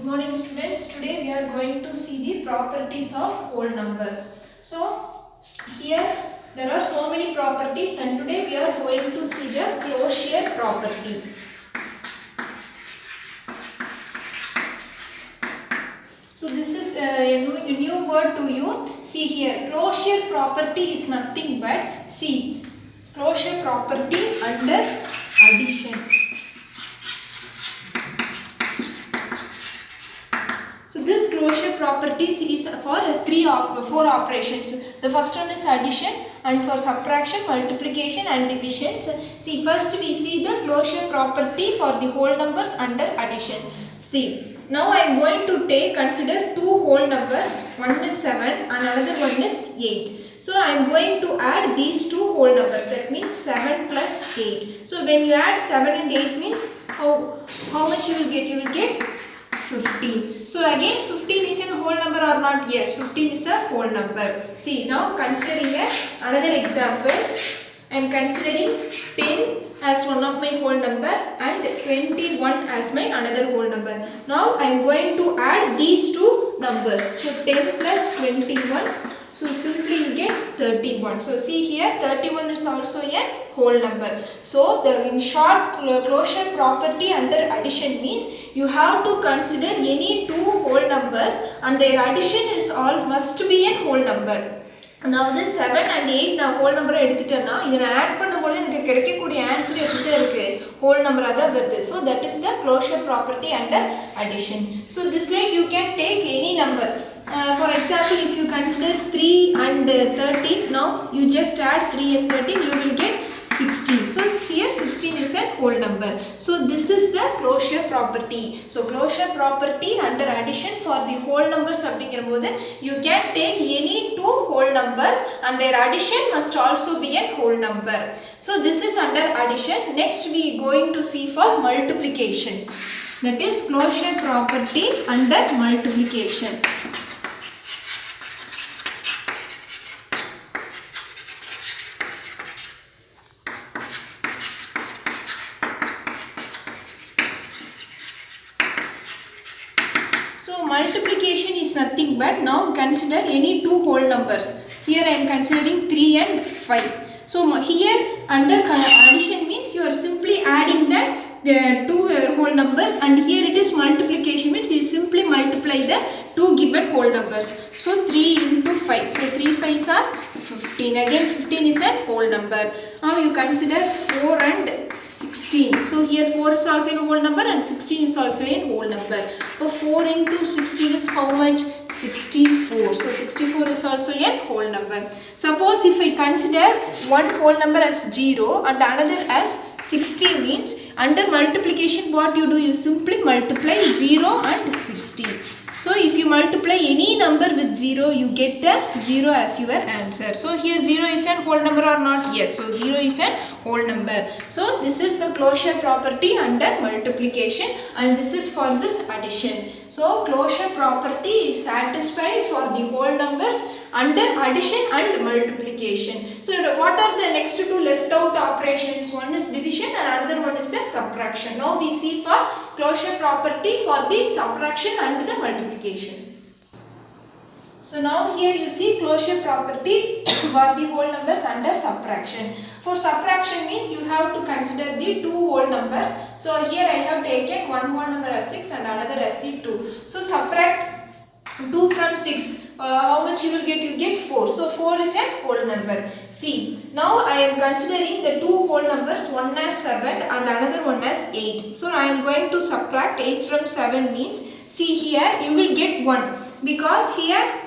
Good morning students. Today we are going to see the properties of whole numbers. So here there are so many properties and today we are going to see the closure property. So this is a new word to you. See here, closure property is nothing but closure property under addition. So this closure properties is for four operations. The first one is addition, and for subtraction, multiplication and divisions. See, first we see the closure property for the whole numbers under addition. See, now I am going to consider two whole numbers. One is 7 and another one is 8. So I am going to add these two whole numbers. That means 7 plus 8. So when you add 7 and 8 means how much you will get? You will get 15. So again 15 is a whole number or not? Yes, 15 is a whole number. See, now considering another example, I am considering 10 as one of my whole number and 21 as my another whole number. Now I am going to add these two numbers. So 10 plus 21. So simply you get 31. So see here 31 is also a whole number. So in short, closure property under addition means you have to consider any two whole numbers and their addition is must be a whole number. Now this 7 and 8 நான் whole number எடுத்துட்டேன்னா இதை add பண்ணும்போது எனக்கு கிடைக்கக்கூடிய answer எப்படி இருக்கு whole number தான் வருது. So that is the closure property under addition. So this like you can take any numbers. For example, if you consider 3 and 13, now you just add 3 and 13, you will get 16. So here 16 is a whole number. So this is the closure property. So closure property under addition for the whole numbers அப்படிங்கும்போது you can take any two whole numbers and their addition must also be a whole number. So this is under addition. Next we are going to see for multiplication. That is closure property under multiplication. So multiplication is nothing but now consider any two whole numbers. Here I am considering 3 and 5. So here under addition means you are simply adding the two whole numbers, and here it is multiplication means you simply multiply the two given whole numbers. So 3 into 5. So 3 5s are 15. Again 15 is a whole number. Now you consider 4 and 16. So here 4 is also a whole number and 16 is also a whole number. So 4 into 16 is how much? 64. So 64 is also a whole number. Suppose if I consider one whole number as 0 and another as 60 means under multiplication what you do? You simply multiply 0 and 60. So if you multiply any number with 0, you get the 0 as your answer. So here 0 is a whole number or not? Yes. So 0 is a whole number. So this is the closure property under multiplication, and this is for this addition. So closure property is satisfied for the whole numbers under addition and multiplication. So what are the next two left out operations? One is division and another one is the subtraction. Now we see for closure property for the subtraction and the multiplication. So now here you see closure property for the whole numbers under subtraction. For subtraction means you have to consider the two whole numbers. So here I have taken one whole number as 6 and another as the 2. So subtract 2 from 6. How much you will get? You get 4. So 4 is a whole number. See, now I am considering the two whole numbers, one as 7 and another one as 8. So I am going to subtract 8 from 7 means, see here you will get 1 because here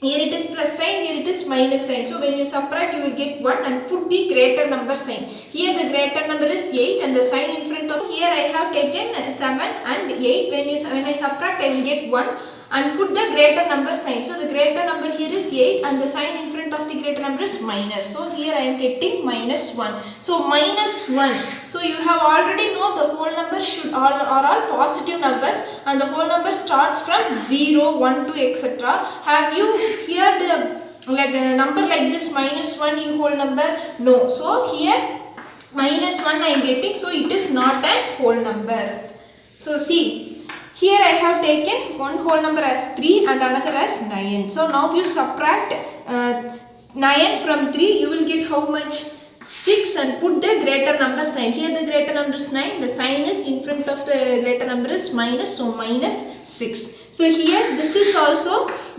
it is plus sign, here it is minus sign. So when you subtract you will get 1 and put the greater number sign. Here the greater number is 8 and the sign in front of, here I have taken 7 and 8. When I subtract I will get 1 and put the greater number sign. So the greater number here is 8 and the sign in front of the greater number is minus. So here I am getting minus 1. So minus 1. So you have already know the whole numbers are all positive numbers and the whole number starts from 0, 1 to etc. Have you heard the number like this minus 1 in whole number? No. So here minus 1 I am getting. So it is not a whole number. So see. Here I have taken one whole number as 3 and another as 9. So now you subtract 9 from 3, you will get how much? 6 and put the greater number sign. Here the greater number is 9, the sign is in front of the greater number is minus, so minus 6. So here this is also,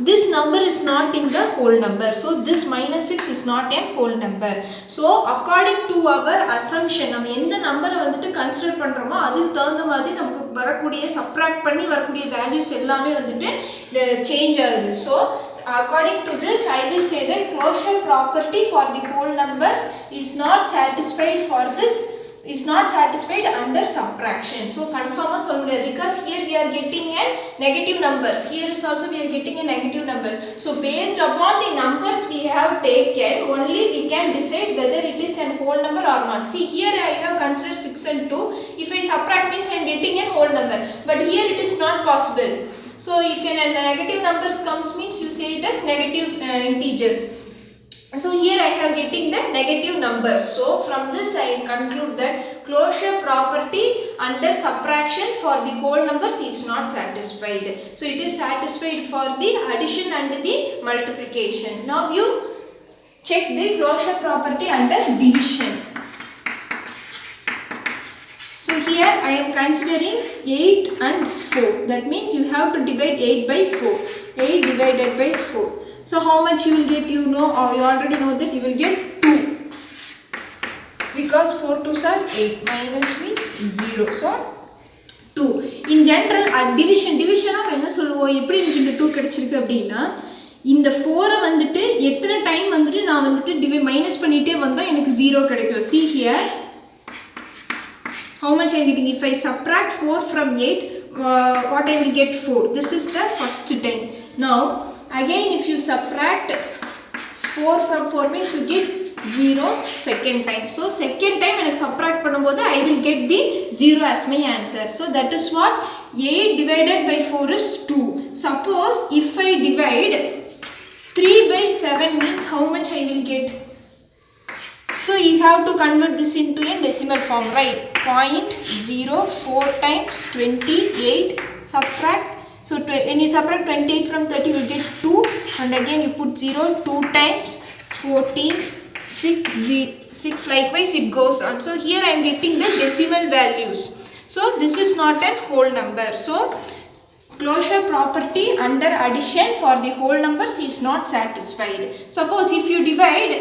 this number is not in the whole number. So this minus 6 is not a whole number. So according to our assumption, நம்ம எந்த நம்பரை வந்துட்டு consider பண்றோமோ அதுக்கு தகுந்த மாதிரி நமக்கு வரக்கூடிய சப்ட்ராக்ட் பண்ணி வரக்கூடிய வேல்யூஸ் எல்லாமே வந்துட்டு சேஞ்ச் ஆகுது. So according to this, I will say that closure property for the whole numbers is not satisfied for this, is not satisfied under subtraction. So confirm because here we are getting a negative numbers, here is also we are getting a negative numbers. So based upon the numbers we have taken, only we can decide whether it is a whole number or not. See here I have considered 6 and 2. If I subtract means I am getting a whole number, but here it is not possible. So if a negative numbers comes means you say it as negative integers. So here I have getting the negative numbers. So from this I conclude that closure property under subtraction for the whole numbers is not satisfied. So it is satisfied for the addition and the multiplication. Now you check the closure property under division. So here I am considering 8 and 4. That means you have to divide 8 by 4. 8 divided by 4. So how much you will get, you know, or you already know that you will get 2. Because 4 2s are 8. Minus means 0. So 2. In general at division நம்ம என்ன சொல்லுவோம், எப்படி எனக்கு இந்த 2 கிடைச்சிருக்கு அப்படின்னா, இந்த 4 வந்துட்டு எத்தனை டைம் வந்துட்டு நான் வந்துட்டு டிவைட் மைனஸ் பண்ணிட்டே வந்தா எனக்கு 0 கிடைக்கும். See here how much I am getting. If I subtract 4 from 8, what I will get 4. This is the first time. Now again if you subtract 4 from 4 means you get 0 second time. So second time எனக்கு subtract பண்ணும்போது I will get the 0 as my answer. So that is what 8 divided by 4 is 2. Suppose if I divide 3 by 7 means how much I will get? So you have to convert this into a decimal form, right? 0.04 times 28 subtract. So when you subtract 28 from 30 you will get 2 and again you put 0, 2 times 14, 6 likewise it goes on. So here I am getting the decimal values. So this is not a whole number. So closure property under addition for the whole numbers is not satisfied. Suppose if you divide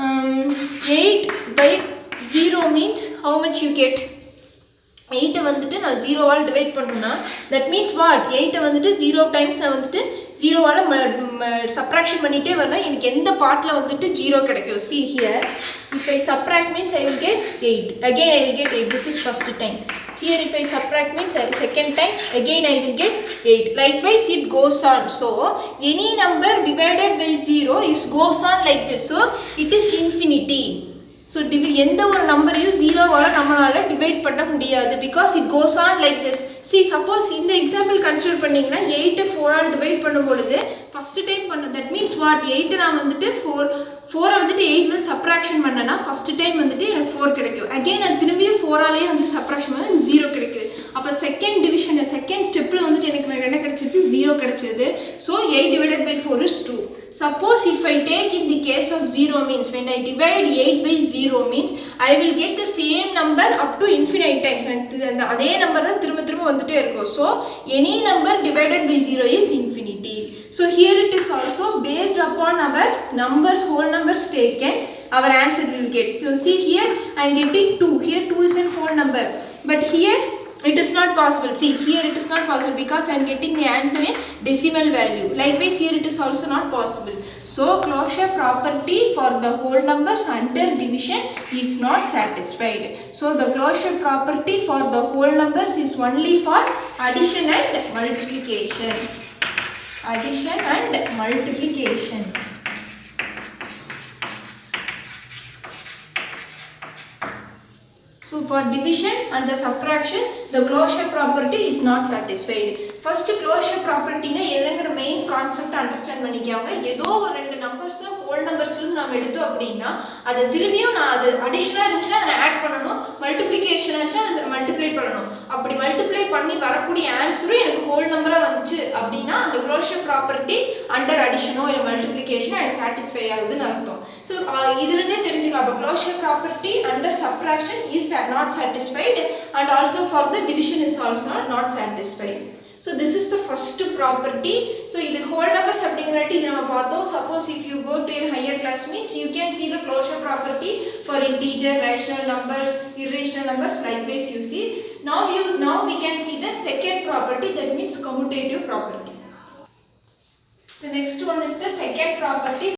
8 by 0 means how much you get? 8 வந்துட்டு நான் 0 all divide பண்ணனும்னா that means what? 8 வந்துட்டு 0 times நான் வந்துட்டு 0 ஆல subtraction பண்ணிட்டே வரேன், எனக்கு எந்த பார்ட்ல வந்துட்டு 0 கிடைக்கும். See here if I subtract means I will get 8. Again I will get 8. This is first time. Here if I subtract means second time, again I will get 8. Likewise it goes on. So any number divided by 0 is goes on like this. So it is infinity. So எந்த ஒரு நம்பரையும் 0 ஆல நம்மளால divide பண்ண முடியாது because it goes on like this. See suppose இந்த example consider பண்ணீங்கன்னா 8 4 all divide பண்ணும்போது ஃபர்ஸ்ட் டைம் பண்ண that means what 8 நான் வந்துட்டு 4 வந்துட்டு 8 ல சப்ட்ராக்ஷன் பண்ணனா ஃபர்ஸ்ட் டைம் வந்துட்டு எனக்கு 4 கிடைக்கும். அகைன் நான் திரும்பியும் 4 ஆலயே வந்து சப்ட்ராக்ஷன் பண்ணா 0 கிடைக்குது. அப்ப செகண்ட் டிவிஷன் செகண்ட் ஸ்டெப்ல வந்துட்டு எனக்கு என்ன கிடைச்சிருச்சு 0 கிடைச்சது. So 8 divided by 4 is 2. Suppose if I take in the case of 0 means when I divide 8 by 0 means I will get the same number up to infinite times. அதே number தான் திரும்ப திரும்ப வந்துட்டே இருக்கும். So any number divided by 0 is infinity. So here it is also based upon our numbers, whole numbers taken, our answer will get. So see here I am getting 2. Here 2 is a whole number, but here it is not possible. See here it is not possible because I am getting the answer in decimal value. Likewise here it is also not possible. So closure property for the whole numbers under division is not satisfied. So the closure property for the whole numbers is only for addition and multiplication. Addition and multiplication. So for division and the subtraction, the closure property is not satisfied. First closure property na என்னங்கற main concept understand பண்ணிக்கோங்க. ஏதோ ஒரு ரெண்டு numbers whole நம்பர்ஸ்ல இருந்து நாம எடுத்தோம் அப்படினா அத திரும்பியும் நான் அது அடிஷனலா இருந்துச்சுனா அத ஆட் பண்ணனும், மல்டிப்ளிகேஷன் ஆச்சா அத மல்டிப்ளை பண்ணனும். அப்படி மல்டிப்ளை பண்ணி வரக்கூடிய ஆன்சரும் எனக்கு whole number வந்துச்சு அப்படினா அந்த closure property under addition இல்ல multiplication அது satisfy ஆகுதுன்னு அர்த்தம். So இதுல இருந்தே தெரிஞ்சுக்கலாம் அப்ப closure property under subtraction is not satisfied and also for the division is also not satisfied. So this is the first property. So இது whole numbers அப்படிங்கறட்டி இது நம்ம பார்த்தோம். Suppose if you go to a higher class means you can see the closure property for integer, rational numbers, irrational numbers, likewise you see. Now we can see the second property, that means commutative property. So next one is the second property.